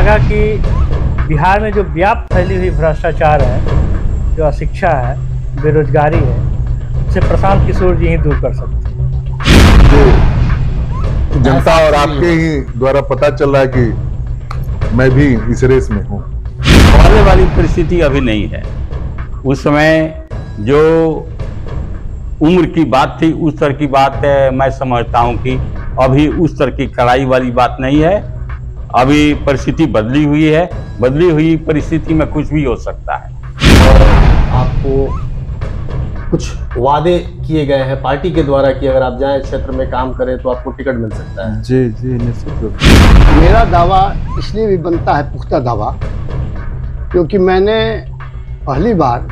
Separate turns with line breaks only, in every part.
लगा कि बिहार में जो व्याप्त फैली हुई भ्रष्टाचार है, जो अशिक्षा है, बेरोजगारी है, उसे प्रशांत किशोर जी ही दूर कर सकते हैं।
जनता और आपके ही द्वारा पता चल रहा है कि मैं भी इस रेस में हूँ।
पहले वाली परिस्थिति अभी नहीं है। उस समय जो उम्र की बात थी उस तरह की बात है, मैं समझता हूँ कि अभी उस तरह की कड़ाई वाली बात नहीं है। अभी परिस्थिति बदली हुई है, बदली हुई परिस्थिति में कुछ भी हो सकता है।
और आपको कुछ वादे किए गए हैं पार्टी के द्वारा कि अगर आप जाएं क्षेत्र में काम करें तो आपको टिकट मिल सकता है।
जी जी, निश्चित रूप से।
मेरा दावा इसलिए भी बनता है, पुख्ता दावा, क्योंकि मैंने पहली बार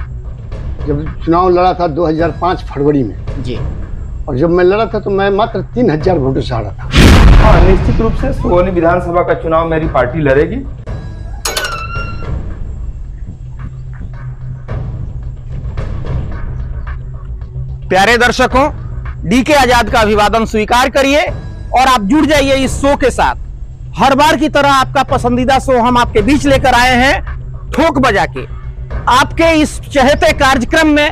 जब चुनाव लड़ा था 2005 फरवरी में
जी,
और जब मैं लड़ा था तो मैं मात्र 3000 वोटों से हारा था।
हाँ, निश्चित रूप से सुगौली विधानसभा का चुनाव मेरी पार्टी लड़ेगी।
प्यारे दर्शकों, डीके आजाद का अभिवादन स्वीकार करिए और आप जुड़ जाइए इस शो के साथ। हर बार की तरह आपका पसंदीदा शो हम आपके बीच लेकर आए हैं, ठोक बजा के। आपके इस चहेते कार्यक्रम में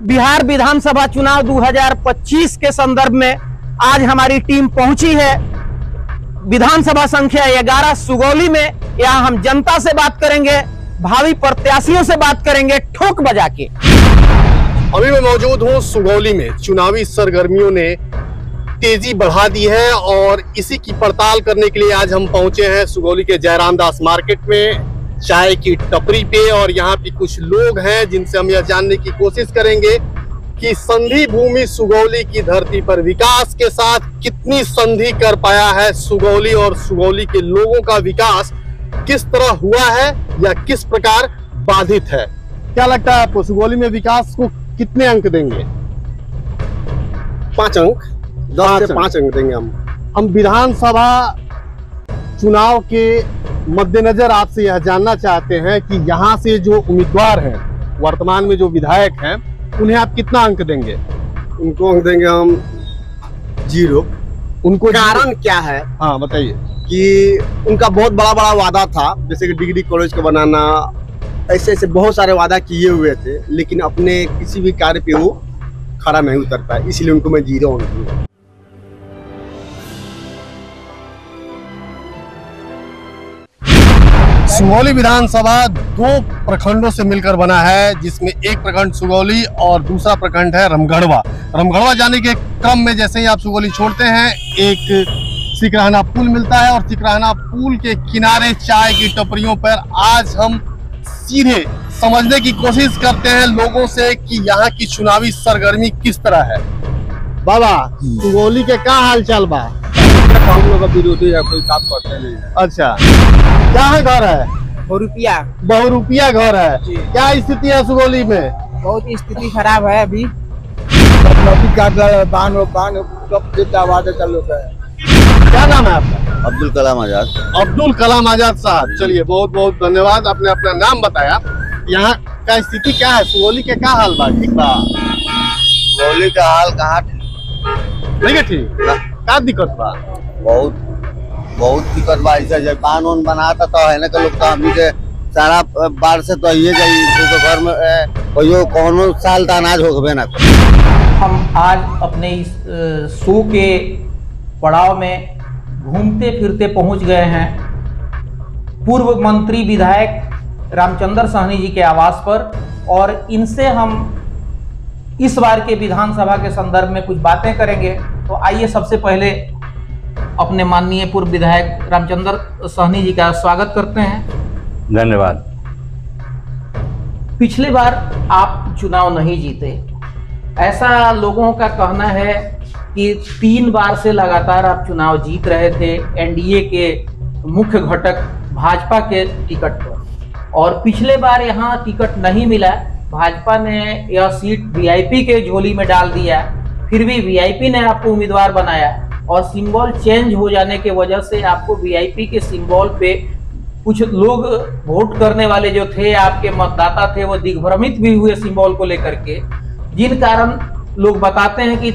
बिहार विधानसभा चुनाव 2025 के संदर्भ में आज हमारी टीम पहुंची है विधानसभा संख्या 11 सुगौली में। यहाँ हम जनता से बात करेंगे, भावी प्रत्याशियों से बात करेंगे, ठोक बजा के।
अभी मैं मौजूद हूं सुगौली में। चुनावी सरगर्मियों ने तेजी बढ़ा दी है और इसी की पड़ताल करने के लिए आज हम पहुंचे हैं सुगौली के जयराम दास मार्केट में, चाय की टपरी पे। और यहाँ पे कुछ लोग हैं जिनसे हम यह जानने की कोशिश करेंगे कि संधि भूमि सुगौली की धरती पर विकास के साथ कितनी संधि कर पाया है सुगौली, और सुगौली के लोगों का विकास किस तरह हुआ है या किस प्रकार बाधित है। क्या लगता है आपको, सुगौली में विकास को कितने अंक देंगे? 5 अंक, 10 से 5 अंक देंगे हम विधानसभा चुनाव के मद्देनजर आपसे यह जानना चाहते हैं कि यहाँ से जो उम्मीदवार हैं, वर्तमान में जो विधायक हैं, उन्हें आप कितना अंक देंगे?
उनको अंक देंगे हम 0।
उनको
कारण क्या है?
हाँ बताइए।
कि उनका बहुत बड़ा बड़ा वादा था, जैसे कि डिग्री कॉलेज का बनाना, ऐसे ऐसे बहुत सारे वादा किए हुए थे, लेकिन अपने किसी भी कार्य पे वो खड़ा नहीं उतर पाया, इसलिए उनको मैं 0 अंक दूंगा।
सुगौली विधानसभा 2 प्रखंडों से मिलकर बना है, जिसमें एक प्रखंड सुगौली और दूसरा प्रखंड है रमगढ़वा। रमगढ़वा जाने के क्रम में जैसे ही आप सुगौली छोड़ते हैं, एक सिकराहना पुल मिलता है और सिकराहना पुल के किनारे चाय की टपरियों पर आज हम सीधे समझने की कोशिश करते हैं लोगों से कि यहाँ की चुनावी सरगर्मी किस तरह है। बाबा, सुगौली के क्या हाल चाल बा?
हम लोग विरोधी है, कोई काम करते नहीं है।
अच्छा, क्या है घर है? बहुरूपिया घर है। क्या स्थिति है सुगौली में?
बहुत स्थिति खराब है अभी।
नदी का बांध सब वादे चालू है।
क्या नाम है आपका?
अब्दुल कलाम आजाद।
अब्दुल कलाम आजाद साहब, चलिए बहुत बहुत धन्यवाद, आपने अपना नाम बताया। यहाँ का स्थिति क्या है? सुगौली के क्या हाल बा? ठीक बा?
सुगौली का हाल कहाँ
नहीं है ठीक? क्या दिक्कत बा?
बहुत दिक्कत बा। ऐसा जब कानून बनाता तो है ना कि लोग तो अभी के सारा बार से तो ये जाइए तो घर में कोई कौनो साल का अनाज होगा ना।
हम आज अपने इस शो के पड़ाव में घूमते फिरते पहुंच गए हैं पूर्व मंत्री विधायक रामचंद्र सहनी जी के आवास पर, और इनसे हम इस बार के विधानसभा के संदर्भ में कुछ बातें करेंगे। तो आइए सबसे पहले अपने माननीय पूर्व विधायक रामचंद्र सहनी जी का स्वागत करते हैं।
धन्यवाद।
पिछले बार आप चुनाव नहीं जीते, ऐसा लोगों का कहना है कि 3 बार से लगातार आप चुनाव जीत रहे थे एनडीए के मुख्य घटक भाजपा के टिकट पर, और पिछले बार यहाँ टिकट नहीं मिला। भाजपा ने यह सीट वीआईपी के झोली में डाल दिया, फिर भी वीआईपी ने आपको उम्मीदवार बनाया, और सिंबल चेंज हो जाने के वजह से आपको वीआईपी के सिंबल पे कुछ लोग वोट करने वाले जो थे, आपके मतदाता थे, वो दिग्भ्रमित भी हुए सिंबल को लेकर के, जिन कारण लोग बताते हैं कि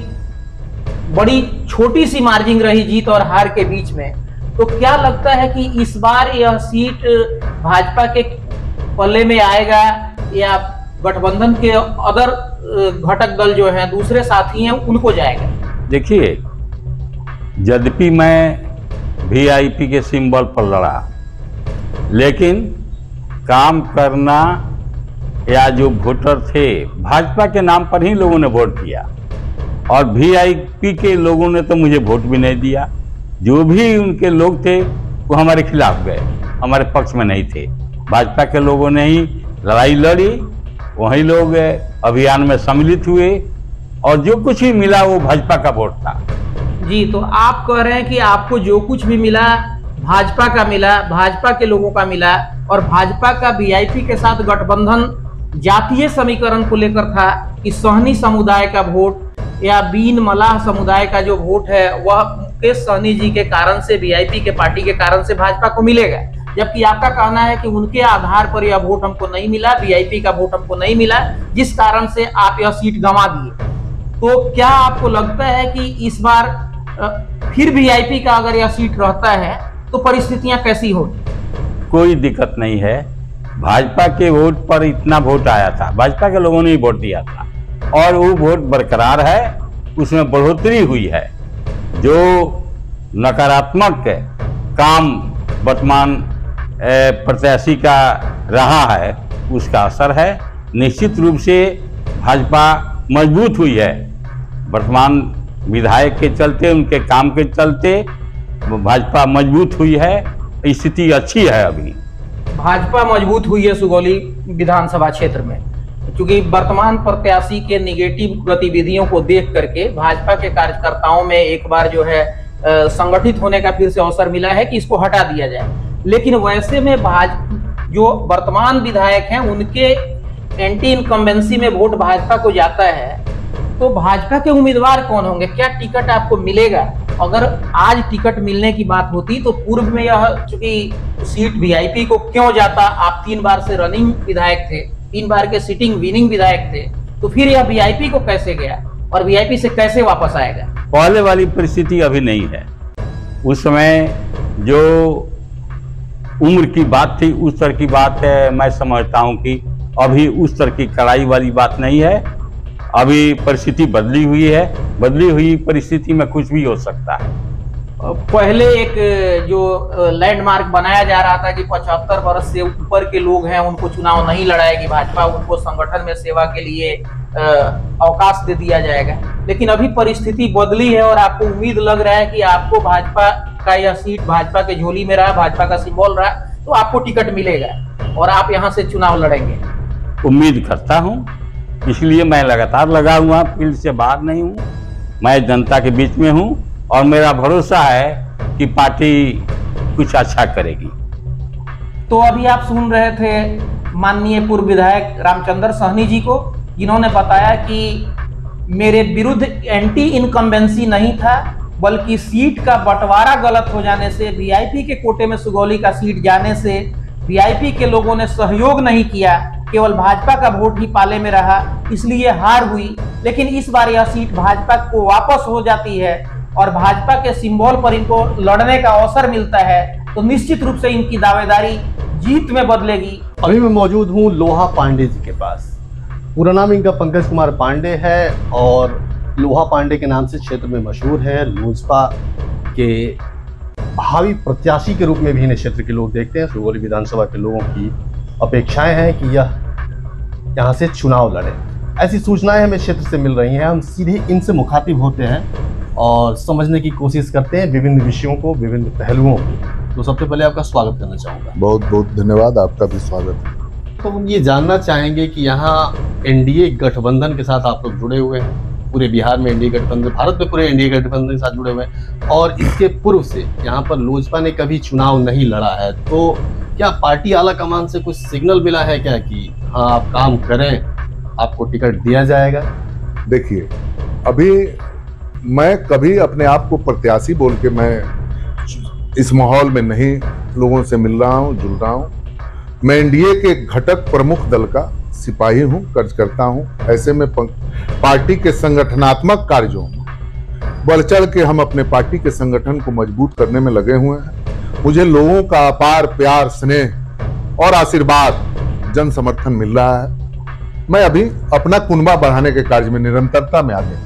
बड़ी छोटी सी मार्जिन रही जीत और हार के बीच में। तो क्या लगता है कि इस बार यह सीट भाजपा के पल्ले में आएगा या गठबंधन के अदर घटक दल जो हैं, दूसरे साथी हैं, उनको जाएगा?
देखिए, यद्यपि मैं वीआईपी के सिंबल पर लड़ा, लेकिन काम करना या जो वोटर थे भाजपा के नाम पर ही लोगों ने वोट किया, और वीआईपी के लोगों ने तो मुझे वोट भी नहीं दिया। जो भी उनके लोग थे वो हमारे खिलाफ गए, हमारे पक्ष में नहीं थे। भाजपा के लोगों ने ही लड़ाई लड़ी, वही लोग अभियान में सम्मिलित हुए, और जो कुछ भी मिला वो भाजपा का वोट था।
जी, तो आप कह रहे हैं कि आपको जो कुछ भी मिला भाजपा का मिला, भाजपा के लोगों का मिला, और भाजपा का वीआईपी के साथ गठबंधन जातीय समीकरण को लेकर था कि सहनी समुदाय का वोट या बीन मलाह समुदाय का जो वोट है वह मुकेश सहनी जी के कारण से, वीआईपी के पार्टी के कारण से भाजपा को मिलेगा, जबकि आपका कहना है कि उनके आधार पर यह वोट हमको नहीं मिला, वीआईपी का वोट हमको नहीं मिला, जिस कारण से आप यह सीट गंवा दिए। तो क्या आपको लगता है कि इस बार फिर वीआईपी का अगर यह सीट रहता है तो परिस्थितियां कैसी होगी?
कोई दिक्कत नहीं है। भाजपा के वोट पर इतना वोट आया था, भाजपा के लोगों ने ही वोट दिया था, और वो वोट बरकरार है, उसमें बढ़ोतरी हुई है। जो नकारात्मक काम वर्तमान प्रत्याशी का रहा है उसका असर है। निश्चित रूप से भाजपा मजबूत हुई है, वर्तमान विधायक के चलते, उनके काम के चलते भाजपा मजबूत हुई है, स्थिति अच्छी है। अभी
भाजपा मजबूत हुई है सुगौली विधानसभा क्षेत्र में, क्योंकि वर्तमान प्रत्याशी के निगेटिव गतिविधियों को देख करके भाजपा के कार्यकर्ताओं में एक बार जो है संगठित होने का फिर से अवसर मिला है कि इसको हटा दिया जाए। लेकिन वैसे में जो वर्तमान विधायक हैं उनके एंटी इनकम्बेंसी में वोट भाजपा को जाता है, तो भाजपा के उम्मीदवार कौन होंगे? क्या टिकट आपको मिलेगा? अगर आज टिकट मिलने की बात होती तो पूर्व में यह चूंकि सीट वीआईपी को क्यों जाता, आप 3 बार से रनिंग विधायक थे, 3 बार के सिटिंग विनिंग विधायक थे, तो फिर यह वीआईपी को कैसे गया और वीआईपी से कैसे वापस आएगा?
पहले वाली परिस्थिति अभी नहीं है। उस समय जो उम्र की बात थी उस तरह की बात है, मैं समझता हूं कि अभी उस तरह की कड़ाई वाली बात नहीं है। अभी परिस्थिति बदली हुई है, बदली हुई परिस्थिति में कुछ भी हो सकता है।
पहले एक जो लैंडमार्क बनाया जा रहा था कि 75 वर्ष से ऊपर के लोग हैं उनको चुनाव नहीं लड़ाएगी भाजपा, उनको संगठन में सेवा के लिए अवकाश दे दिया जाएगा, लेकिन अभी परिस्थिति बदली है और आपको उम्मीद लग रहा है कि आपको भाजपा का यह सीट भाजपा के झोली में रहा, भाजपा का सिंबल रहा, तो आपको टिकट मिलेगा और आप यहाँ से चुनाव लड़ेंगे।
उम्मीद करता हूँ, इसलिए मैं लगातार लगा हुआ, फील्ड से बाहर नहीं हूँ, मैं जनता के बीच में हूँ और मेरा भरोसा है कि पार्टी कुछ अच्छा करेगी।
तो अभी आप सुन रहे थे माननीय पूर्व विधायक रामचंद्र सहनी जी को, जिन्होंने बताया कि मेरे विरुद्ध एंटी इनकम्बेंसी नहीं था, बल्कि सीट का बंटवारा गलत हो जाने से, वीआईपी के कोटे में सुगौली का सीट जाने से वीआईपी के लोगों ने सहयोग नहीं किया, केवल भाजपा का वोट ही पाले में रहा, इसलिए हार हुई। लेकिन इस बार यह सीट भाजपा को वापस हो जाती है और भाजपा के सिंबल पर इनको लड़ने का अवसर मिलता है, तो निश्चित रूप से इनकी दावेदारी जीत में बदलेगी।
अभी मैं मौजूद हूँ लोहा पांडे जी के पास। पूरा नाम इनका पंकज कुमार पांडे है और लोहा पांडे के नाम से क्षेत्र में मशहूर है। लोजपा के भावी प्रत्याशी के रूप में भी इन्हें क्षेत्र के लोग देखते हैं। सुगौली विधानसभा के लोगों की अपेक्षाएं हैं कि यह यहाँ से चुनाव लड़े, ऐसी सूचनाएं हमें क्षेत्र से मिल रही हैं। हम सीधे इनसे मुखातिब होते हैं और समझने की कोशिश करते हैं विभिन्न विषयों को, विभिन्न पहलुओं को। तो सबसे पहले आपका स्वागत करना चाहूँगा।
बहुत बहुत धन्यवाद, आपका भी स्वागत है।
तो हम ये जानना चाहेंगे कि यहाँ एनडीए गठबंधन के साथ आप लोग जुड़े हुए हैं, पूरे बिहार में एनडीए गठबंधन, भारत में पूरे एनडीए गठबंधन के साथ जुड़े हुए हैं, और इसके पूर्व से यहाँ पर लोजपा ने कभी चुनाव नहीं लड़ा है। तो क्या पार्टी आला कमान से कुछ सिग्नल मिला है क्या कि हाँ आप काम करें, आपको टिकट दिया जाएगा?
देखिए, अभी मैं कभी अपने आप को प्रत्याशी बोल के मैं इस माहौल में नहीं लोगों से मिल रहा हूँ, जुड़ रहा हूँ। मैं एनडीए के घटक प्रमुख दल का सिपाही हूँ, कार्यकर्ता हूँ। ऐसे में पार्टी के संगठनात्मक कार्यों में बढ़ चढ़ के हम अपने पार्टी के संगठन को मजबूत करने में लगे हुए हैं। मुझे लोगों का अपार प्यार, स्नेह और आशीर्वाद, जन समर्थन मिल रहा है। मैं अभी अपना कुनबा बढ़ाने के कार्य में निरंतरता में आगे।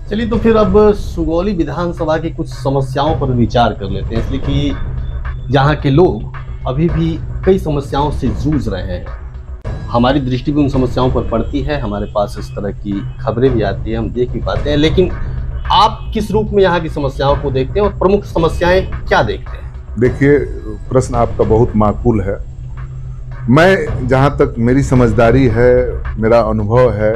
चलिए, तो फिर अब सुगौली विधानसभा की कुछ समस्याओं पर विचार कर लेते हैं, इसलिए कि यहाँ के लोग अभी भी कई समस्याओं से जूझ रहे हैं। हमारी दृष्टि भी उन समस्याओं पर पड़ती है, हमारे पास इस तरह की खबरें भी आती हैं, हम देख भी पाते हैं। लेकिन आप किस रूप में यहाँ की समस्याओं को देखते हैं और प्रमुख समस्याएं क्या देखते हैं?
देखिए, प्रश्न आपका बहुत माकूल है। मैं जहाँ तक मेरी समझदारी है, मेरा अनुभव है,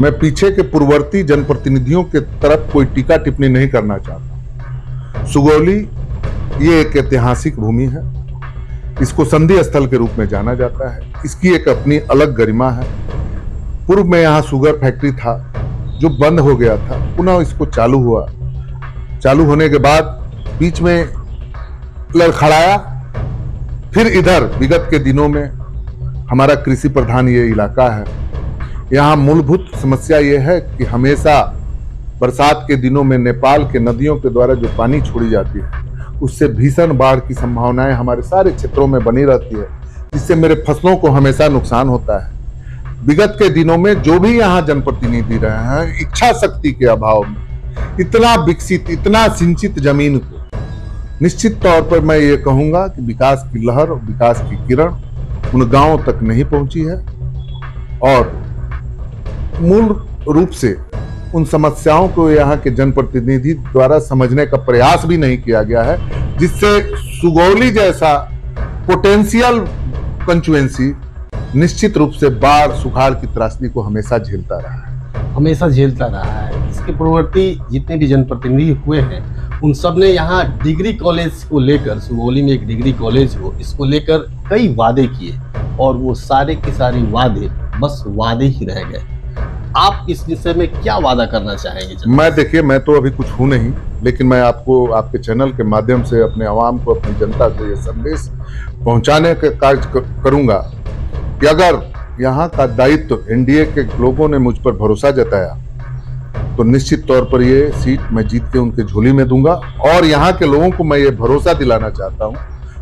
मैं पीछे के पूर्ववर्ती जनप्रतिनिधियों के तरफ कोई टीका टिप्पणी नहीं करना चाहता। सुगौली ये एक ऐतिहासिक भूमि है, इसको संधि स्थल के रूप में जाना जाता है। इसकी एक अपनी अलग गरिमा है। पूर्व में यहाँ शुगर फैक्ट्री था जो बंद हो गया था, पुनः इसको चालू हुआ। चालू होने के बाद बीच में लड़खड़ाया, फिर इधर विगत के दिनों में हमारा कृषि प्रधान ये इलाका है। यहाँ मूलभूत समस्या ये है कि हमेशा बरसात के दिनों में नेपाल के नदियों के द्वारा जो पानी छोड़ी जाती है, उससे भीषण बाढ़ की संभावनाएं हमारे सारे क्षेत्रों में बनी रहती है, जिससे मेरे फसलों को हमेशा नुकसान होता है। विगत के दिनों में जो भी यहाँ जनप्रतिनिधि रहे हैं, इच्छा शक्ति के अभाव में इतना विकसित, इतना सिंचित जमीन को, निश्चित तौर पर मैं ये कहूंगा कि विकास की लहर, विकास की किरण उन गांवों तक नहीं पहुंची है और मूल रूप से उन समस्याओं को यहाँ के जनप्रतिनिधि द्वारा समझने का प्रयास भी नहीं किया गया है, जिससे सुगौली जैसा पोटेंशियल कंस्टिट्यूएंसी निश्चित रूप से बाढ़, सुखाड़ की त्रासदी को हमेशा झेलता रहा है।
इसके पूर्ववर्ती जितने भी जनप्रतिनिधि हुए हैं, उन सब ने यहाँ डिग्री कॉलेज को लेकर, सुगौली में एक डिग्री कॉलेज हो, इसको लेकर कई वादे किए और वो सारे के सारे वादे बस वादे ही रह गए। आप इस विषय में क्या वादा करना चाहेंगे?
मैं देखिए, मैं तो अभी कुछ हूं नहीं, लेकिन मैं आपको आपके चैनल के माध्यम से अपने आवाम को, अपनी जनता को ये संदेश पहुंचाने का कार्य करूंगा कि अगर यहाँ का दायित्व एनडीए के लोगों ने मुझ पर भरोसा जताया तो निश्चित तौर पर ये सीट मैं जीत के उनके झोली में दूंगा। और यहाँ के लोगों को मैं ये भरोसा दिलाना चाहता हूँ,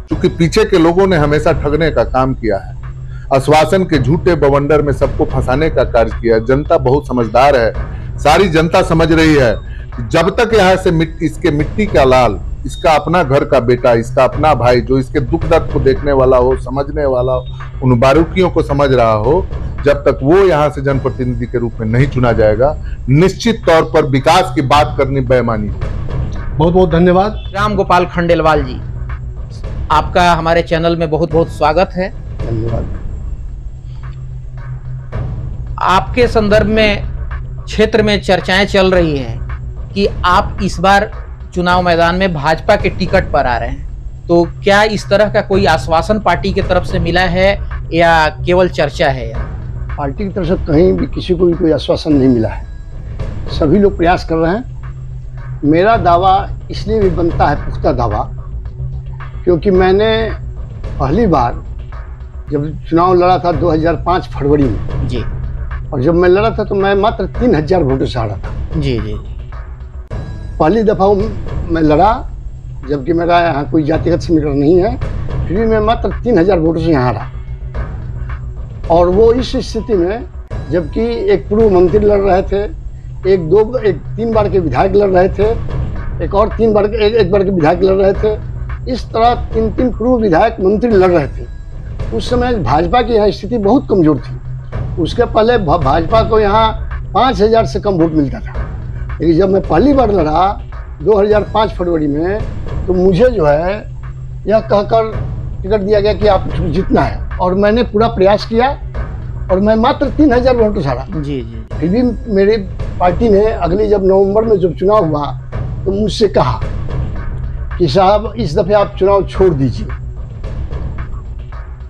क्योंकि पीछे के लोगों ने हमेशा ठगने का काम किया है, आश्वासन के झूठे बवंडर में सबको फंसाने का कार्य किया। जनता बहुत समझदार है, सारी जनता समझ रही है कि जब तक यहाँ से इसके मिट्टी का लाल, इसका अपना घर का बेटा, इसका अपना भाई, जो इसके दुख दर्द को देखने वाला हो, समझने वाला हो, उन बारीकियों को समझ रहा हो, जब तक वो यहाँ से जनप्रतिनिधि के रूप में नहीं चुना जाएगा, निश्चित तौर पर विकास की बात करनी बेईमानी है।
बहुत बहुत धन्यवाद।
राम गोपाल खंडेलवाल जी, आपका हमारे चैनल में बहुत बहुत स्वागत है।
धन्यवाद।
आपके संदर्भ में क्षेत्र में चर्चाएं चल रही हैं कि आप इस बार चुनाव मैदान में भाजपा के टिकट पर आ रहे हैं, तो क्या इस तरह का कोई आश्वासन पार्टी की तरफ से मिला है या केवल चर्चा है?
पार्टी की तरफ से कहीं भी किसी को भी कोई आश्वासन नहीं मिला है। सभी लोग प्रयास कर रहे हैं। मेरा दावा इसलिए भी बनता है, पुख्ता दावा, क्योंकि मैंने पहली बार जब चुनाव लड़ा था 2005 फरवरी में
जी,
और जब मैं लड़ा था तो मैं मात्र 3000 वोटों से हारा था।
जी जी।
पहली दफा मैं लड़ा, जबकि मेरा यहाँ कोई जातिगत समीकरण नहीं है, फिर भी मैं मात्र 3000 वोटों से यहाँ हारा। और वो इस स्थिति में, जबकि एक पूर्व मंत्री लड़ रहे थे, एक 3 बार के विधायक लड़ रहे थे, एक बार के विधायक लड़ रहे थे, इस तरह 3 पूर्व विधायक मंत्री लड़ रहे थे। उस समय भाजपा की यहाँ स्थिति बहुत कमजोर थी। उसके पहले भाजपा को यहाँ 5000 से कम वोट मिलता था। लेकिन जब मैं पहली बार लड़ा 2005 फरवरी में, तो मुझे जो है यह कहकर टिकट दिया गया कि आप जीतना है, और मैंने पूरा प्रयास किया और मैं मात्र 3000 वोटों से हारा।
जी जी।
फिर भी मेरी पार्टी ने अगली जब नवंबर में जब चुनाव हुआ तो मुझसे कहा कि साहब इस दफे आप चुनाव छोड़ दीजिए,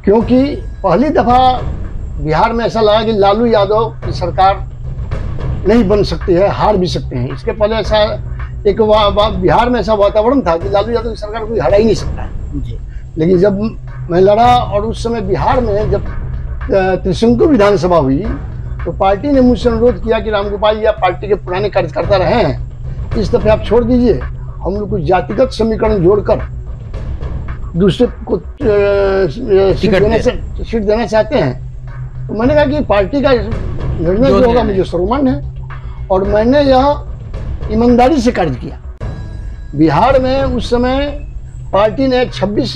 क्योंकि पहली दफा बिहार में ऐसा लगा कि लालू यादव की सरकार नहीं बन सकती है, हार भी सकते हैं। इसके पहले ऐसा एक बिहार में ऐसा वातावरण था कि लालू यादव की सरकार कोई हरा ही नहीं सकता है जी। लेकिन जब मैं लड़ा और उस समय बिहार में जब त्रिशंकु विधानसभा हुई तो पार्टी ने मुझसे अनुरोध किया कि रामगोपाल जी, आप पार्टी के पुराने कार्यकर्ता रहे हैं, इस दफे आप छोड़ दीजिए हम लोग कुछ जातिगत समीकरण जोड़कर दूसरे को सीट देना चाहते हैं। तो मैंने कहा कि पार्टी का निर्णय जो होगा मुझे सर्वमान्य है, और मैंने यह ईमानदारी से कार्य किया। बिहार में उस समय पार्टी ने 26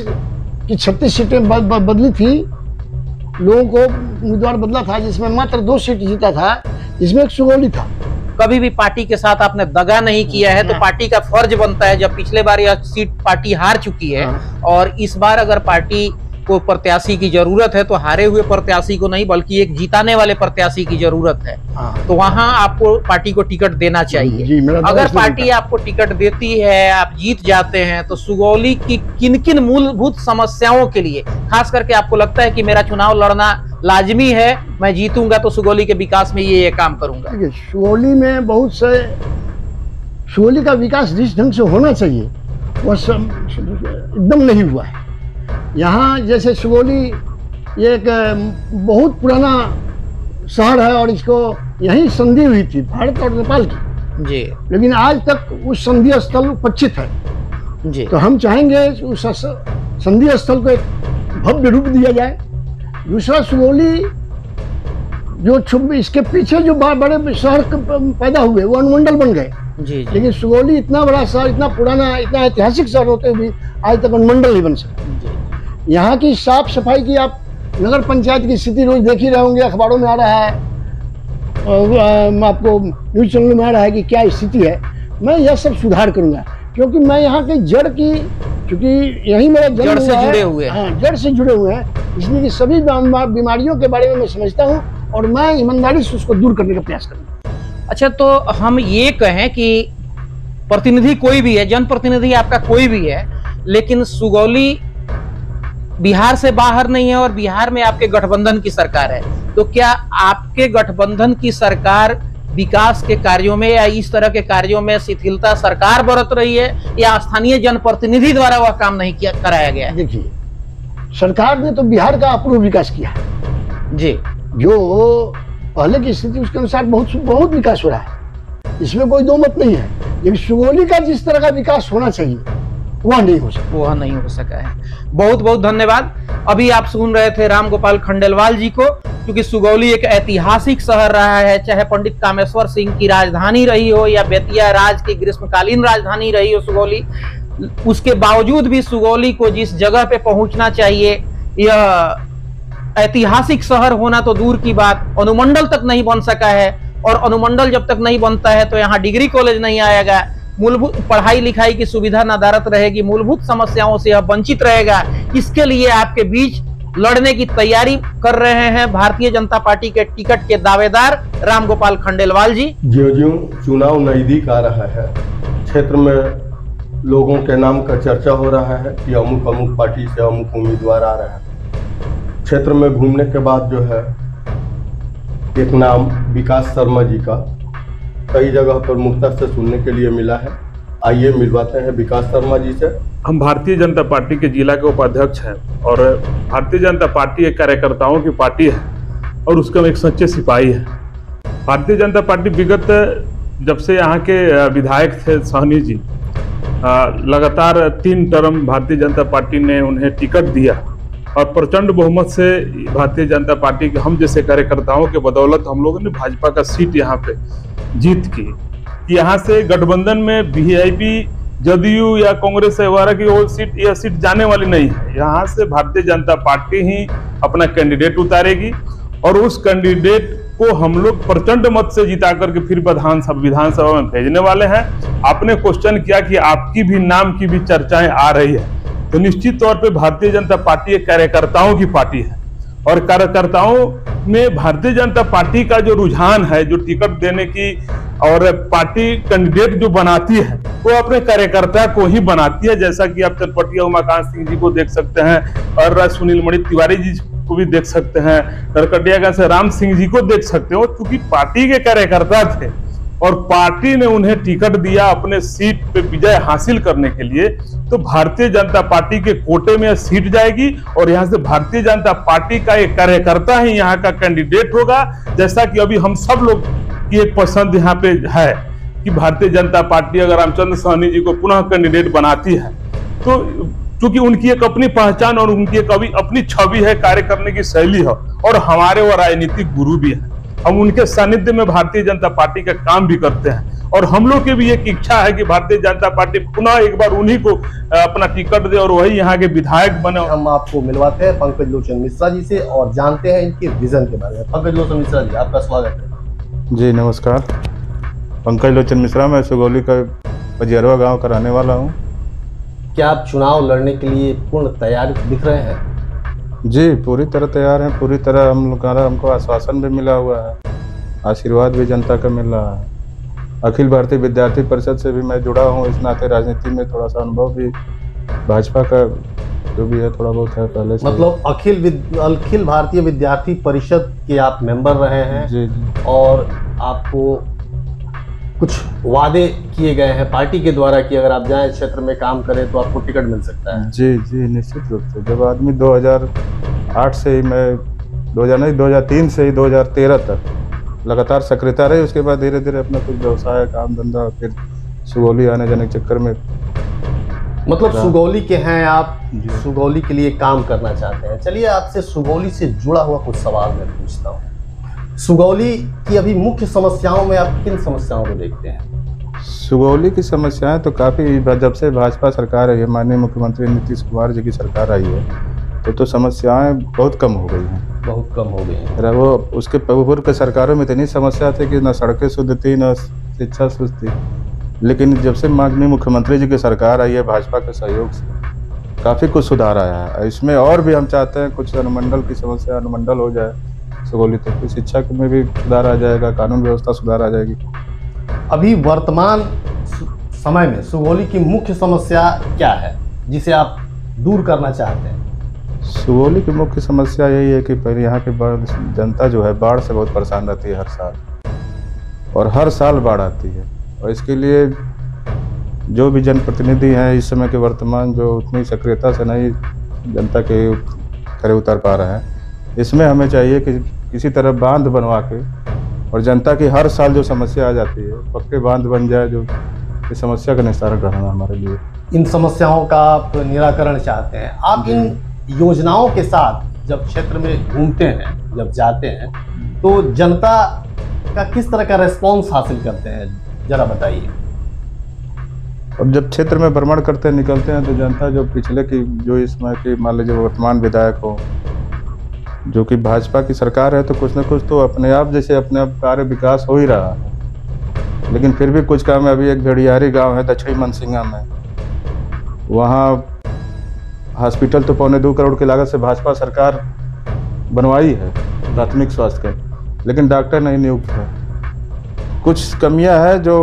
की 36 सीटें बदली थी, लोगों को उम्मीदवार बदला था, जिसमें मात्र 2 सीट जीता था, जिसमें एक सुगौली था।
कभी भी पार्टी के साथ आपने दगा नहीं किया है, तो पार्टी का फर्ज बनता है, जब पिछले बार यह सीट पार्टी हार चुकी है और इस बार अगर पार्टी को प्रत्याशी की जरूरत है तो हारे हुए प्रत्याशी को नहीं बल्कि एक जीताने वाले प्रत्याशी की जरूरत है, तो वहां आपको पार्टी को टिकट देना चाहिए। अगर पार्टी आपको टिकट देती है, आप जीत जाते हैं, तो सुगौली की किन किन मूलभूत समस्याओं के लिए खास करके आपको लगता है कि मेरा चुनाव लड़ना लाजमी है, मैं जीतूंगा तो सुगौली के विकास में ये काम करूंगा?
सुगौली में बहुत से, सुगौली का विकास जिस ढंग से होना चाहिए वह एकदम नहीं हुआ है। यहाँ जैसे सुगौली एक बहुत पुराना शहर है और इसको यही संधि हुई थी भारत और नेपाल की जी, लेकिन आज तक उस संधि स्थल उपस्थित है जी। तो हम चाहेंगे उस संधि स्थल को एक भव्य रूप दिया जाए। दूसरा, सुगौली जो इसके पीछे जो बड़े शहर पैदा हुए वो अनुमंडल बन गए जी। लेकिन सुगौली इतना बड़ा शहर, इतना पुराना, इतना ऐतिहासिक शहर होते हुए आज तक अनुमंडल नहीं बन सका। यहाँ की साफ सफाई की आप नगर पंचायत की स्थिति रोज देख ही रहे होंगे, अखबारों में आ रहा है और आपको न्यूज चैनल में आ रहा है कि क्या स्थिति है। मैं यह सब सुधार करूंगा क्योंकि मैं यहाँ की जड़ की, क्योंकि यही मेरा जड़ से जुड़े हुए हैं। हाँ, जड़ से जुड़े हुए हैं, इसलिए कि सभी बीमारियों के बारे में मैं समझता हूँ और मैं ईमानदारी से उसको दूर करने का प्रयास करूँगा।
अच्छा, तो हम ये कहें कि प्रतिनिधि कोई भी है, जनप्रतिनिधि आपका कोई भी है, लेकिन सुगौली बिहार से बाहर नहीं है और बिहार में आपके गठबंधन की सरकार है, तो क्या आपके गठबंधन की सरकार विकास के कार्यों में या इस तरह के कार्यों में शिथिलता सरकार बरत रही है या स्थानीय जनप्रतिनिधि द्वारा वह काम नहीं किया कराया गया?
देखिए, सरकार ने तो बिहार का अपूर्व विकास किया
जी,
जो पहले की स्थिति उसके अनुसार बहुत विकास हो रहा है, इसमें कोई दो मत नहीं है। लेकिन सुगौली का जिस तरह का विकास होना चाहिए वह नहीं हो सका है।
बहुत बहुत धन्यवाद। अभी आप सुन रहे थे रामगोपाल खंडेलवाल जी को, क्योंकि सुगौली एक ऐतिहासिक शहर रहा है, चाहे पंडित कामेश्वर सिंह की राजधानी रही हो या बेतिया राज की ग्रीष्मकालीन राजधानी रही हो सुगौली, उसके बावजूद भी सुगौली को जिस जगह पे पहुंचना चाहिए, यह ऐतिहासिक शहर होना तो दूर की बात, अनुमंडल तक नहीं बन सका है, और अनुमंडल जब तक नहीं बनता है तो यहाँ डिग्री कॉलेज नहीं आएगा, मूलभूत पढ़ाई लिखाई की सुविधा नदारत रहेगी, मूलभूत समस्याओं से यह वंचित रहेगा। इसके लिए आपके बीच लड़ने की तैयारी कर रहे हैं भारतीय जनता पार्टी के टिकट के दावेदार रामगोपाल खंडेलवाल जी।
ज्यों चुनाव नजदीक आ रहा है, क्षेत्र में लोगों के नाम का चर्चा हो रहा है कि अमुक अमुक पार्टी से अमुक उम्मीदवार आ रहा है। क्षेत्र में घूमने के बाद जो है एक नाम विकास शर्मा जी का कई जगह पर मुख्तर से सुनने के लिए मिला है। आइए मिलवाते हैं विकास शर्मा जी से।
हम भारतीय जनता पार्टी के जिला के उपाध्यक्ष हैं और भारतीय जनता पार्टी एक कार्यकर्ताओं की पार्टी है और उसका एक सच्चे सिपाही है। भारतीय जनता पार्टी विगत जब से यहाँ के विधायक थे सहनी जी, लगातार 3 टर्म भारतीय जनता पार्टी ने उन्हें टिकट दिया और प्रचंड बहुमत से भारतीय जनता पार्टी के हम जैसे कार्यकर्ताओं के बदौलत हम लोगों ने भाजपा का सीट यहाँ पे जीत की। यहाँ से गठबंधन में वीआईपी जदयू या कांग्रेस वगैरह की वो सीट, यह सीट जाने वाली नहीं है। यहाँ से भारतीय जनता पार्टी ही अपना कैंडिडेट उतारेगी और उस कैंडिडेट को हम लोग प्रचंड मत से जिता करके फिर विधानसभा में भेजने वाले हैं। आपने क्वेश्चन किया कि आपकी भी नाम की भी चर्चाएं आ रही है, तो निश्चित तौर पे भारतीय जनता पार्टी एक कार्यकर्ताओं की पार्टी है और कार्यकर्ताओं में भारतीय जनता पार्टी का जो रुझान है, जो टिकट देने की और पार्टी कैंडिडेट जो बनाती है वो अपने कार्यकर्ता को ही बनाती है। जैसा कि आप चनपटिया उमाकांत सिंह जी को देख सकते हैं और सुनील मणि तिवारी जी को भी देख सकते हैं, नरकटियागंज से राम सिंह जी को देख सकते हो, क्योंकि पार्टी के कार्यकर्ता थे और पार्टी ने उन्हें टिकट दिया अपने सीट पे विजय हासिल करने के लिए। तो भारतीय जनता पार्टी के कोटे में सीट जाएगी और यहाँ से भारतीय जनता पार्टी का एक कार्यकर्ता ही यहाँ का कैंडिडेट होगा। जैसा कि अभी हम सब लोग की एक पसंद यहाँ पे है कि भारतीय जनता पार्टी अगर रामचंद्र सहनी जी को पुनः कैंडिडेट बनाती है तो क्योंकि उनकी एक अपनी पहचान और उनकी एक अपनी छवि है, कार्य करने की शैली है, और हमारे वो राजनीतिक गुरु भी हैं। हम उनके सानिध्य में भारतीय जनता पार्टी का काम भी करते हैं, और हम लोग की भी एक इच्छा है कि भारतीय जनता पार्टी पुनः एक बार उन्हीं को अपना टिकट दे और वही यहाँ के विधायक बने।
हम आपको मिलवाते हैं पंकज लोचन मिश्रा जी से और जानते हैं इनके विजन के बारे में। पंकज लोचन मिश्रा जी, आपका स्वागत है।
जी नमस्कार, पंकज लोचन मिश्रा, मैं सुगौली का पजियरवा गांव का रहने वाला हूं।
क्या आप चुनाव लड़ने के लिए पूर्ण तैयार दिख रहे हैं?
जी पूरी तरह तैयार हैं, पूरी तरह हमको आश्वासन भी मिला हुआ है, आशीर्वाद भी जनता का मिल रहा है। अखिल भारतीय विद्यार्थी परिषद से भी मैं जुड़ा हूं, इस नाते राजनीति में थोड़ा सा अनुभव भी भाजपा का जो भी है थोड़ा बहुत है पहले से।
मतलब अखिल भारतीय विद्यार्थी परिषद के आप मेंबर रहे हैं।
जी जी।
और आपको कुछ वादे किए गए हैं पार्टी के द्वारा कि अगर आप जाएं क्षेत्र में काम करें तो आपको टिकट मिल सकता है।
जी जी निश्चित रूप से। जब आदमी 2008 से ही, मैं 2003 से ही 2013 तक लगातार सक्रियता रही, उसके बाद धीरे धीरे अपना कुछ व्यवसाय, काम धंधा, फिर सुगौली आने जाने के चक्कर में।
मतलब सुगौली के हैं आप, सुगौली के लिए काम करना चाहते हैं। चलिए आपसे सुगौली से जुड़ा हुआ कुछ सवाल मैं पूछता हूँ। सुगौली की अभी मुख्य समस्याओं में आप किन समस्याओं को देखते हैं?
सुगौली की समस्याएं तो काफ़ी, जब से भाजपा सरकार आई है, माननीय मुख्यमंत्री नीतीश कुमार जी की सरकार आई है तो समस्याएं बहुत कम हो गई हैं।
बहुत कम हो गई हैं।
वो उसके पूर्व के सरकारों में इतनी समस्या थी कि न सड़कें शुद्ध थी, न शिक्षा शुद्ध थी, लेकिन जब से माननीय मुख्यमंत्री जी की सरकार आई है भाजपा के सहयोग से काफ़ी कुछ सुधार आया है। इसमें और भी हम चाहते हैं कुछ अनुमंडल की समस्या अनुमंडल हो जाए सुगौली तक, शिक्षा में भी सुधार आ जाएगा, कानून व्यवस्था सुधार आ जाएगी।
अभी वर्तमान समय में सुगौली की मुख्य समस्या क्या है जिसे आप दूर करना चाहते हैं?
सुगौली की मुख्य समस्या यही है कि पहले यहाँ की जनता जो है बाढ़ से बहुत परेशान रहती है हर साल, और हर साल बाढ़ आती है, और इसके लिए जो भी जनप्रतिनिधि हैं इस समय के वर्तमान जो उतनी सक्रियता से नहीं जनता के खरे उतर पा रहे हैं, इसमें हमें चाहिए कि किसी तरह बांध बनवा के, और जनता की हर साल जो समस्या आ जाती है पक्के बांध बन जाए जो इस समस्या का निस्तारण करना हमारे लिए।
इन समस्याओं का आप निराकरण चाहते हैं। आप इन योजनाओं के साथ जब क्षेत्र में घूमते हैं, जब जाते हैं, तो जनता का किस तरह का रेस्पॉन्स हासिल करते हैं, जरा बताइए।
अब जब क्षेत्र में भ्रमण करते निकलते हैं तो जनता जो पिछले की, जो इस समय की मान लीजिए वर्तमान विधायक हो, जो कि भाजपा की सरकार है, तो कुछ न कुछ तो अपने आप जैसे अपने आप कार्य विकास हो ही रहा है, लेकिन फिर भी कुछ काम है। अभी एक भेड़ियारी गांव है दक्षिणी मनसिंगा में, वहाँ हॉस्पिटल तो 2.25 करोड़ की लागत से भाजपा सरकार बनवाई है, प्राथमिक स्वास्थ्य केंद्र, लेकिन डॉक्टर नहीं नियुक्त है। कुछ कमियां हैं जो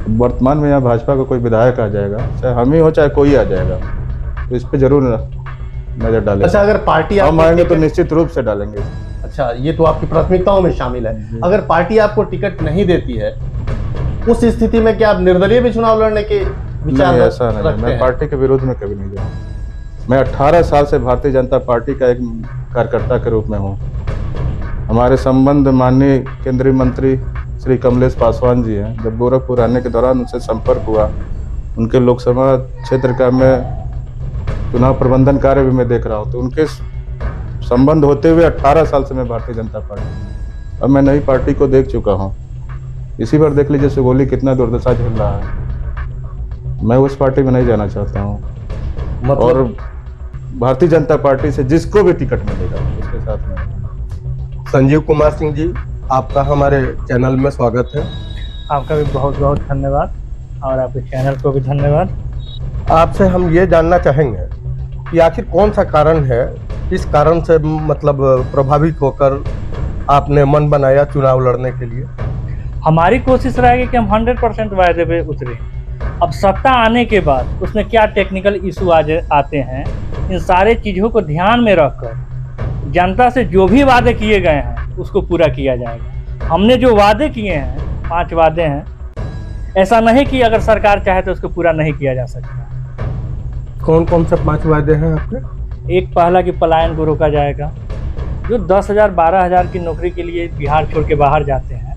वर्तमान में यहाँ भाजपा का कोई विधायक आ जाएगा, चाहे हम ही हो चाहे कोई आ जाएगा, तो इस पे जरूर नजर डालेंगे।
अच्छा, अगर पार्टी
हम आएंगे तो निश्चित रूप से डालेंगे।
अच्छा, ये तो आपकी प्राथमिकताओं में शामिल है। अगर पार्टी आपको टिकट नहीं देती है, उस स्थिति में क्या आप निर्दलीय भी चुनाव लड़ने के विचार?
नहीं, ऐसा नहीं, मैं पार्टी के विरोध में कभी नहीं जाऊँगा। मैं 18 साल से भारतीय जनता पार्टी का एक कार्यकर्ता के रूप में हूँ। हमारे संबंध माननीय केंद्रीय मंत्री श्री कमलेश पासवान जी हैं। जब गोरखपुर आने के दौरान उनसे संपर्क हुआ, उनके लोकसभा क्षेत्र का मैं चुनाव प्रबंधन कार्य भी मैं देख रहा हूँ, तो उनके संबंध होते हुए 18 साल से मैं भारतीय जनता पार्टी, अब मैं नई पार्टी को देख चुका हूँ। इसी बार देख लीजिए सुगौली कितना दुर्दशा झेल रहा है। मैं उस पार्टी में नहीं जाना चाहता हूँ, और भारतीय जनता पार्टी से जिसको भी टिकट मिलेगा उसके साथ में।
संजीव कुमार सिंह जी, आपका हमारे चैनल में स्वागत है।
आपका भी बहुत बहुत धन्यवाद, और आपके चैनल को भी धन्यवाद।
आपसे हम ये जानना चाहेंगे कि आखिर कौन सा कारण है, इस कारण से मतलब प्रभावित होकर आपने मन बनाया चुनाव लड़ने के लिए?
हमारी कोशिश रहेगी कि हम 100% वायदे पे उतरे। अब सत्ता आने के बाद उसमें क्या टेक्निकल इशू आते हैं, इन सारे चीज़ों को ध्यान में रखकर जनता से जो भी वादे किए गए हैं उसको पूरा किया जाएगा। हमने जो वादे किए हैं, 5 वादे हैं, ऐसा नहीं कि अगर सरकार चाहे तो उसको पूरा नहीं किया जा सकता।
कौन कौन से 5 वादे हैं आपके?
एक पहला कि पलायन को रोका जाएगा। जो 10,000 12,000 की नौकरी के लिए बिहार छोड़ के बाहर जाते हैं,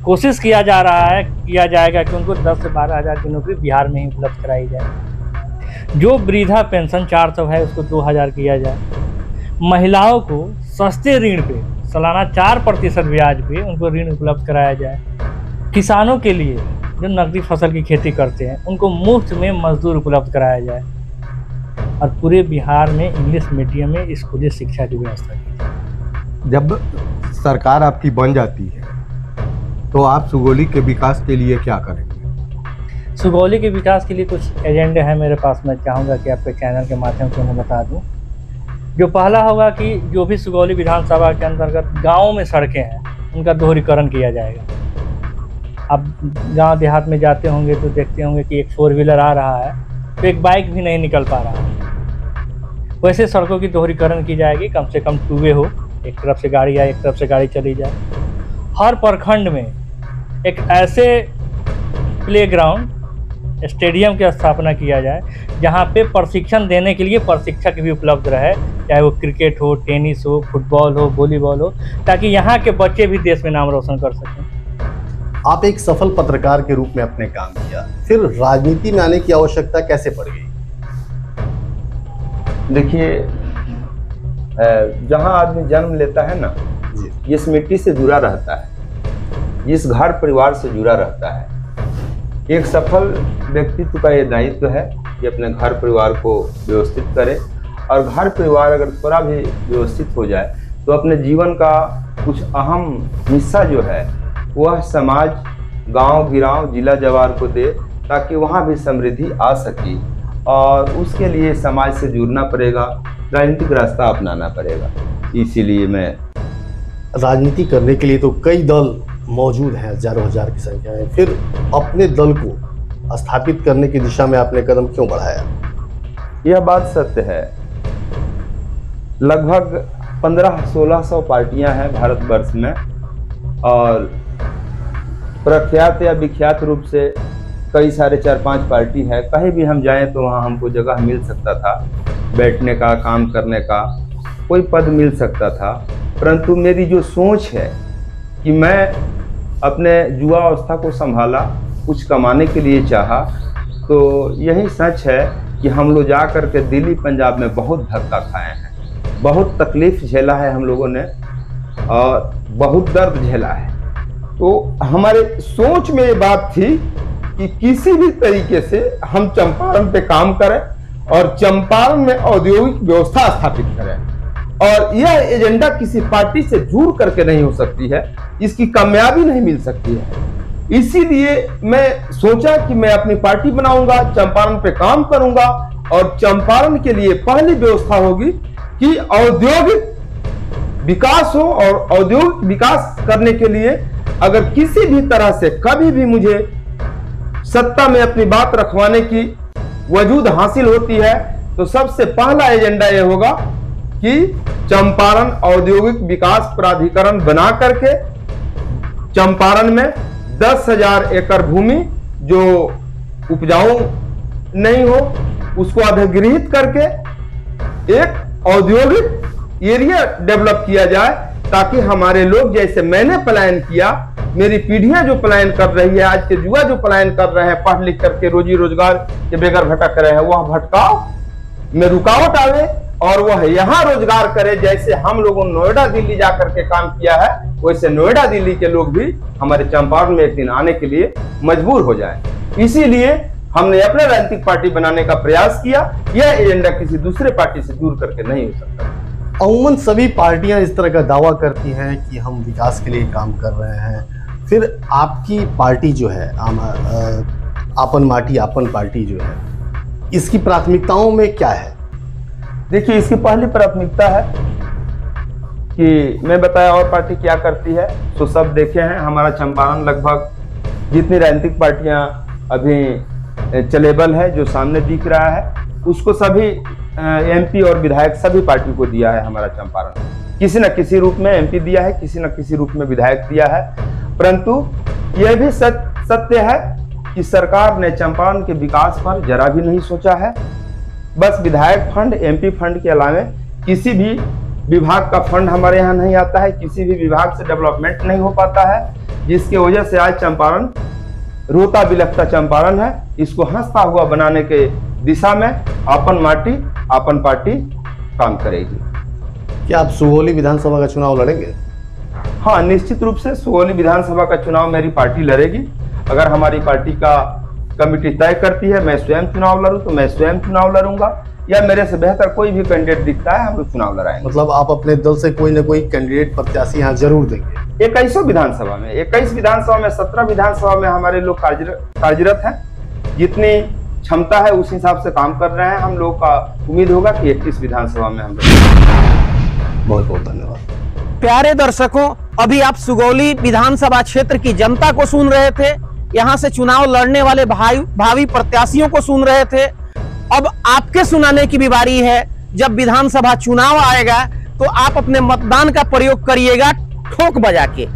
कोशिश किया जाएगा कि उनको 10 से 12 हज़ार की नौकरी बिहार में ही उपलब्ध कराई जाए। जो वृद्धा पेंशन 400 है उसको 2000 किया जाए। महिलाओं को सस्ते ऋण पे सालाना 4% ब्याज पे उनको ऋण उपलब्ध कराया जाए। किसानों के लिए जो नकदी फसल की खेती करते हैं उनको मुफ्त में मजदूर उपलब्ध कराया जाए और पूरे बिहार में इंग्लिश मीडियम में स्कूली शिक्षा की व्यवस्था की जाए।
जब सरकार आपकी बन जाती है तो आप सुगौली के विकास के लिए क्या करेंगे?
सुगौली के विकास के लिए कुछ एजेंडे हैं मेरे पास, मैं चाहूँगा कि आपके चैनल के माध्यम से मैं बता दूँ। जो पहला होगा कि जो भी सुगौली विधानसभा के अंतर्गत गाँव में सड़कें हैं उनका दोहरीकरण किया जाएगा। आप गांव देहात में जाते होंगे तो देखते होंगे कि एक 4 व्हीलर आ रहा है तो एक बाइक भी नहीं निकल पा रहा है। वैसे सड़कों की दोहरीकरण की जाएगी, कम से कम 2 वे हो, एक तरफ से गाड़ी आए एक तरफ से गाड़ी चली जाए। हर प्रखंड में एक ऐसे प्लेग्राउंड स्टेडियम की स्थापना किया जाए जहां पे प्रशिक्षण देने के लिए प्रशिक्षक भी उपलब्ध रहे, चाहे वो क्रिकेट हो, टेनिस हो, फुटबॉल हो, वॉलीबॉल हो, ताकि यहाँ के बच्चे भी देश में नाम रोशन कर सकें।
आप एक सफल पत्रकार के रूप में आपने काम किया, फिर राजनीति में आने की आवश्यकता कैसे पड़ गई?
देखिए, जहां आदमी जन्म लेता है ना, जिस मिट्टी से जुड़ा रहता है, जिस घर परिवार से जुड़ा रहता है, एक सफल व्यक्तित्व का ये दायित्व है कि अपने घर परिवार को व्यवस्थित करे। और घर परिवार अगर थोड़ा भी व्यवस्थित हो जाए तो अपने जीवन का कुछ अहम हिस्सा जो है वह समाज, गांव गिराव, जिला जवार को दे, ताकि वहां भी समृद्धि आ सके। और उसके लिए समाज से जुड़ना पड़ेगा, राजनीतिक रास्ता अपनाना पड़ेगा। इसीलिए मैं
राजनीति करने के लिए तो कई दल मौजूद हैं, हजारों हजार की संख्या है, फिर अपने दल को स्थापित करने की दिशा में आपने कदम क्यों बढ़ाया?
यह बात सत्य है। लगभग 1500-1600 पार्टियां हैं भारतवर्ष में, और प्रख्यात या विख्यात रूप से कई सारे 4-5 पार्टी है। कहीं भी हम जाएं तो वहाँ हमको जगह मिल सकता था, बैठने का, काम करने का, कोई पद मिल सकता था। परंतु मेरी जो सोच है कि मैं अपने युवा अवस्था को संभाला, कुछ कमाने के लिए चाहा, तो यही सच है कि हम लोग जा कर के दिल्ली पंजाब में बहुत धक्का खाए हैं, बहुत तकलीफ झेला है हम लोगों ने, और बहुत दर्द झेला है। तो हमारे सोच में ये बात थी कि किसी भी तरीके से हम चंपारण पे काम करें और चंपारण में औद्योगिक व्यवस्था स्थापित करें। और यह एजेंडा किसी पार्टी से जुड़ करके नहीं हो सकती है, इसकी कामयाबी नहीं मिल सकती है। इसीलिए मैं सोचा कि मैं अपनी पार्टी बनाऊंगा, चंपारण पे काम करूंगा, और चंपारण के लिए पहली व्यवस्था होगी कि औद्योगिक विकास हो। और औद्योगिक विकास करने के लिए अगर किसी भी तरह से कभी भी मुझे सत्ता में अपनी बात रखवाने की वजूद हासिल होती है, तो सबसे पहला एजेंडा यह होगा कि चंपारण औद्योगिक विकास प्राधिकरण बना करके चंपारण में 10,000 एकड़ भूमि जो उपजाऊ नहीं हो उसको अधिग्रहित करके एक औद्योगिक एरिया डेवलप किया जाए, ताकि हमारे लोग, जैसे मैंने पलायन किया, मेरी पीढ़ियां जो पलायन कर रही है, आज के युवा जो पलायन कर रहे हैं, पढ़ लिख करके रोजी रोजगार के बगैर भटक रहे हैं, वह भटकाव में रुकावट आवे और वह यहाँ रोजगार करे। जैसे हम लोगों ने नोएडा दिल्ली जा करके काम किया है, वैसे नोएडा दिल्ली के लोग भी हमारे चंपारण में एक दिन आने के लिए मजबूर हो जाए। इसीलिए हमने अपने राजनीतिक पार्टी बनाने का प्रयास किया। यह एजेंडा किसी दूसरे पार्टी से दूर करके नहीं हो सकता।
अमूमन सभी पार्टियां इस तरह का दावा करती हैं कि हम विकास के लिए काम कर रहे हैं, फिर आपकी पार्टी जो है, आपन माटी आपन पार्टी जो है, इसकी प्राथमिकताओं में क्या है?
देखिए, इसकी पहली प्राथमिकता है कि मैं बताया और पार्टी क्या करती है, तो सब देखे हैं। हमारा चंपारण लगभग जितनी राजनीतिक पार्टियां अभी चलेबल है, जो सामने दिख रहा है, उसको सभी एमपी और विधायक सभी पार्टी को दिया है हमारा चंपारण। किसी न किसी रूप में एमपी दिया है, किसी न किसी रूप में विधायक दिया है। परंतु यह भी सत्य है कि सरकार ने चंपारण के विकास पर जरा भी नहीं सोचा है। बस विधायक फंड, एमपी फंड के अलावे किसी भी विभाग का फंड हमारे यहाँ नहीं आता है, किसी भी विभाग से डेवलपमेंट नहीं हो पाता है। जिसकी वजह से आज चंपारण रोता बिलखता चंपारण है। इसको हंसता हुआ बनाने के दिशा में अपन माटी अपन पार्टी काम करेगी।
क्या आप सुगौली विधानसभा का चुनाव लड़ेंगे?
हाँ, निश्चित रूप से सुगौली विधानसभा का चुनाव मेरी पार्टी लड़ेगी। अगर हमारी पार्टी का कमेटी तय करती है मैं स्वयं चुनाव लड़ूं तो मैं स्वयं चुनाव लड़ूंगा, या मेरे से बेहतर कोई भी कैंडिडेट दिखता है हम लोग चुनाव लड़ाएंगे।
मतलब आप अपने दल से कोई न कोई कैंडिडेट प्रत्याशी यहाँ जरूर देंगे?
21 विधानसभा में 21 विधानसभा में 17 विधानसभा में हमारे लोग कार्यरत हैं। जितनी क्षमता है उस हिसाब से काम कर रहे हैं। हम लोग का उम्मीद होगा कि 21 विधानसभा में हम लोग।
बहुत बहुत धन्यवाद।
प्यारे दर्शकों, अभी आप सुगौली विधानसभा क्षेत्र की जनता को सुन रहे थे, यहाँ से चुनाव लड़ने वाले भावी प्रत्याशियों को सुन रहे थे। अब आपके सुनाने की भी बारी है। जब विधानसभा चुनाव आएगा तो आप अपने मतदान का प्रयोग करिएगा ठोक बजा के।